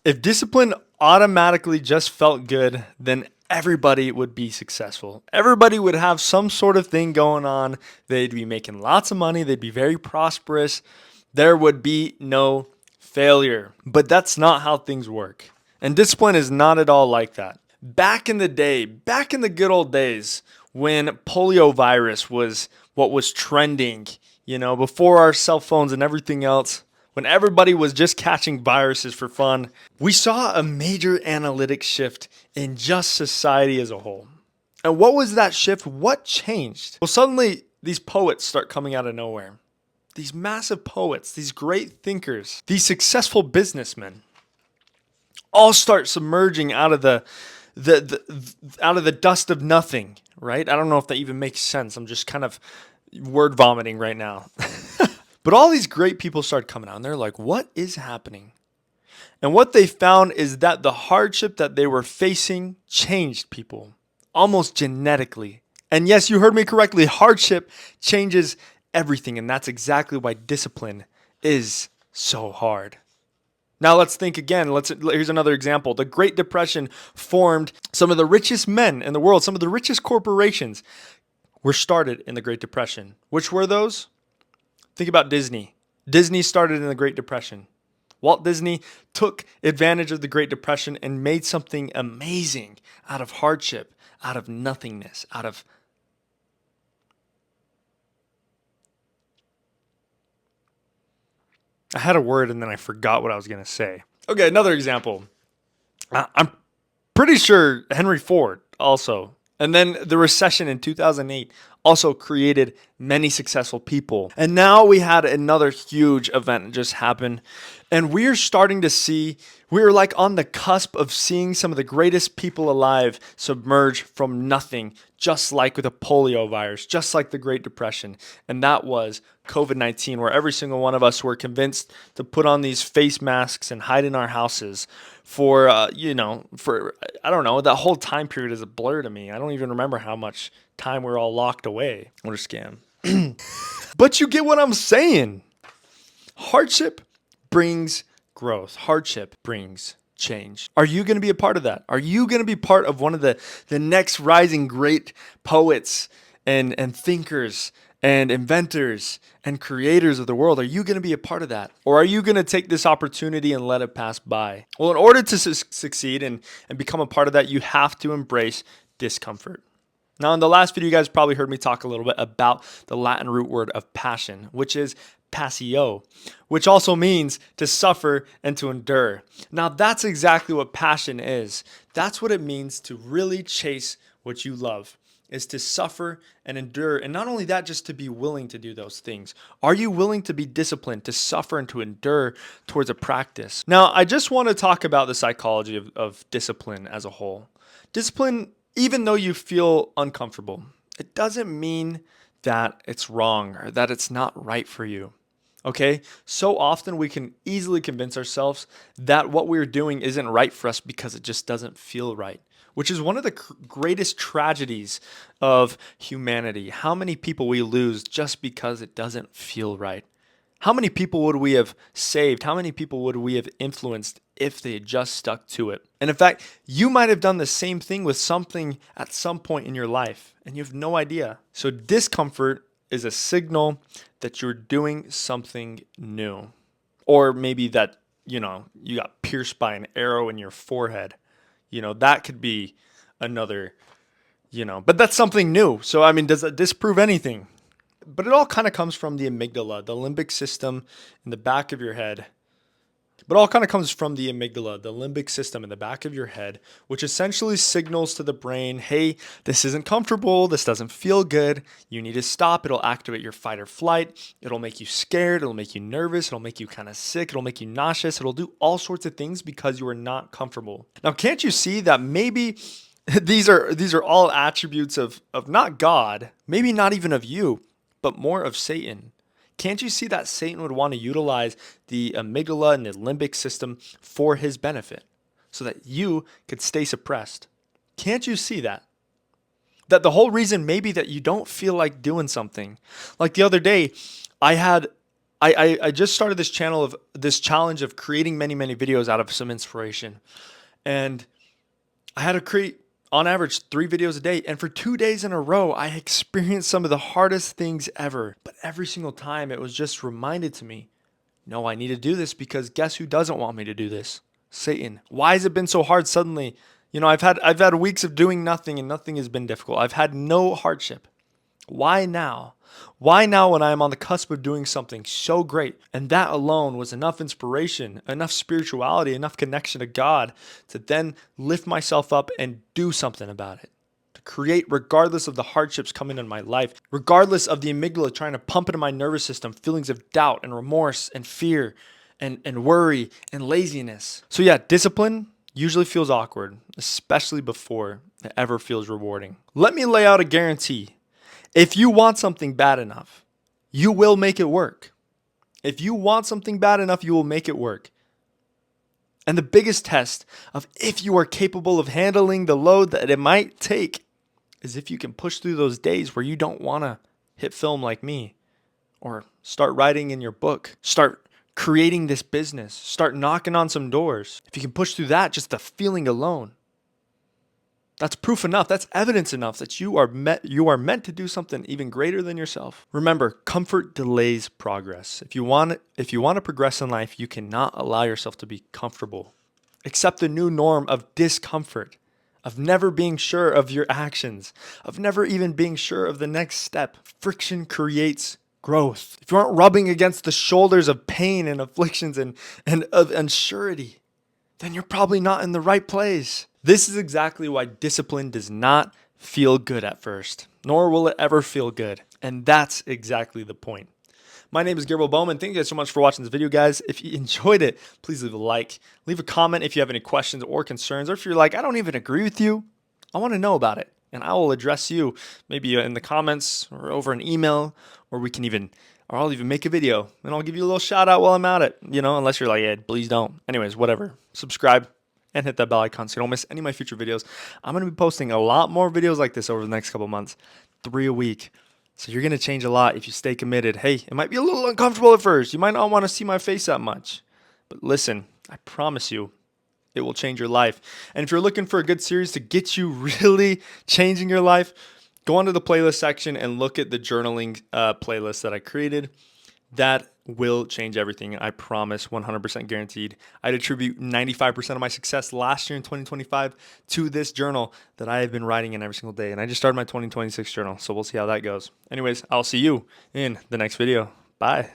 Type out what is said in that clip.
If discipline automatically just felt good, then everybody would be successful. Everybody would have some sort of thing going on. They'd be making lots of money. They'd be very prosperous. There would be no failure. But that's not how things work. And discipline is not at all like that. Back in the day, back in the good old days, when polio virus was what was trending, before our cell phones and everything else, when everybody was just catching viruses for fun, we saw a major analytic shift in just society as a whole. And what was that shift? What changed? Well, suddenly these poets start coming out of nowhere. These massive poets, these great thinkers, these successful businessmen all start submerging out of the dust of nothing, right? I don't know if that even makes sense. I'm just kind of word vomiting right now. But all these great people started coming out and they're like, what is happening? And what they found is that the hardship that they were facing changed people almost genetically. And yes, you heard me correctly. Hardship changes everything. And that's exactly why discipline is so hard. Now let's think again. Here's another example. The Great Depression formed some of the richest men in the world. Some of the richest corporations were started in the Great Depression. Which were those? Think about Disney. Disney started in the Great Depression. Walt Disney took advantage of the Great Depression and made something amazing out of hardship, out of nothingness, out of... I had a word and then I forgot what I was going to say. Okay, another example. I'm pretty sure Henry Ford also. And then the recession in 2008 also created many successful people. And now we had another huge event just happen. And we're starting to see, we're like on the cusp of seeing some of the greatest people alive submerge from nothing, just like with the polio virus, just like the Great Depression. And that was COVID-19, where every single one of us were convinced to put on these face masks and hide in our houses for, I don't know, that whole time period is a blur to me. I don't even remember how much time we're all locked away. What a scam. But you get what I'm saying. Hardship brings growth. Hardship brings change. Are you going to be a part of that? Are you going to be part of one of the next rising great poets and thinkers and inventors and creators of the world? Are you going to be a part of that? Or are you going to take this opportunity and let it pass by? Well, in order to succeed and become a part of that, you have to embrace discomfort. Now, in the last video, you guys probably heard me talk a little bit about the Latin root word of passion, which is passio, which also means to suffer and to endure. Now, that's exactly what passion is. That's what it means to really chase what you love, is to suffer and endure. And not only that, just to be willing to do those things. Are you willing to be disciplined, to suffer and to endure towards a practice? Now, I just want to talk about the psychology of discipline as a whole. Discipline, even though you feel uncomfortable, it doesn't mean that it's wrong or that it's not right for you. Okay? So often we can easily convince ourselves that what we're doing isn't right for us because it just doesn't feel right, which is one of the greatest tragedies of humanity. How many people we lose just because it doesn't feel right? How many people would we have saved? How many people would we have influenced if they had just stuck to it? And in fact, you might have done the same thing with something at some point in your life, and you have no idea. So discomfort is a signal that you're doing something new. Or maybe that, you got pierced by an arrow in your forehead. That could be another, but that's something new. So, I mean, does that disprove anything? But it all kind of comes from the amygdala, the limbic system in the back of your head. But it all kind of comes from the amygdala, the limbic system in the back of your head, which essentially signals to the brain, hey, this isn't comfortable, this doesn't feel good, you need to stop. It'll activate your fight or flight, it'll make you scared, it'll make you nervous, it'll make you kind of sick, it'll make you nauseous, it'll do all sorts of things because you are not comfortable. Now, can't you see that maybe these are all attributes of not God, maybe not even of you, but more of Satan? Can't you see that Satan would want to utilize the amygdala and the limbic system for his benefit so that you could stay suppressed? Can't you see that? That the whole reason maybe that you don't feel like doing something. Like the other day, I had I just started this challenge of creating many videos out of some inspiration. And I had to create on average 3 videos a day. And for 2 days in a row, I experienced some of the hardest things ever. But every single time it was just reminded to me, no, I need to do this because guess who doesn't want me to do this? Satan. Why has it been so hard suddenly? I've had weeks of doing nothing and nothing has been difficult. I've had no hardship. Why now? Why now when I am on the cusp of doing something so great? And that alone was enough inspiration, enough spirituality, enough connection to God to then lift myself up and do something about it. To create regardless of the hardships coming in my life, regardless of the amygdala trying to pump into my nervous system feelings of doubt and remorse and fear and worry and laziness. So yeah, discipline usually feels awkward, especially before it ever feels rewarding. Let me lay out a guarantee. If you want something bad enough, you will make it work. If you want something bad enough, you will make it work. And the biggest test of if you are capable of handling the load that it might take is if you can push through those days where you don't want to hit film like me, or start writing in your book, start creating this business, start knocking on some doors. If you can push through that, just the feeling alone, that's proof enough. That's evidence enough that you are meant to do something even greater than yourself. Remember, comfort delays progress. If you want to progress in life, you cannot allow yourself to be comfortable. Accept the new norm of discomfort, of never being sure of your actions, of never even being sure of the next step. Friction creates growth. If you aren't rubbing against the shoulders of pain and afflictions and of unsurety, then you're probably not in the right place. This is exactly why discipline does not feel good at first, nor will it ever feel good. And that's exactly the point. My name is Gabriel Bowman. Thank you guys so much for watching this video, guys. If you enjoyed it, please leave a like. Leave a comment if you have any questions or concerns, or if you're like, I don't even agree with you, I want to know about it. And I will address you maybe in the comments or over an email, or I'll even make a video and I'll give you a little shout out while I'm at it, unless you're like, yeah, please don't. Anyways, whatever. Subscribe and hit that bell icon so you don't miss any of my future videos. I'm going to be posting a lot more videos like this over the next couple months, 3 a week. So you're going to change a lot if you stay committed. Hey, it might be a little uncomfortable at first. You might not want to see my face that much. But listen, I promise you, it will change your life. And if you're looking for a good series to get you really changing your life, go onto the playlist section and look at the journaling playlist that I created. That will change everything. I promise, 100% guaranteed. I'd attribute 95% of my success last year in 2025 to this journal that I have been writing in every single day. And I just started my 2026 journal, so we'll see how that goes. Anyways, I'll see you in the next video. Bye.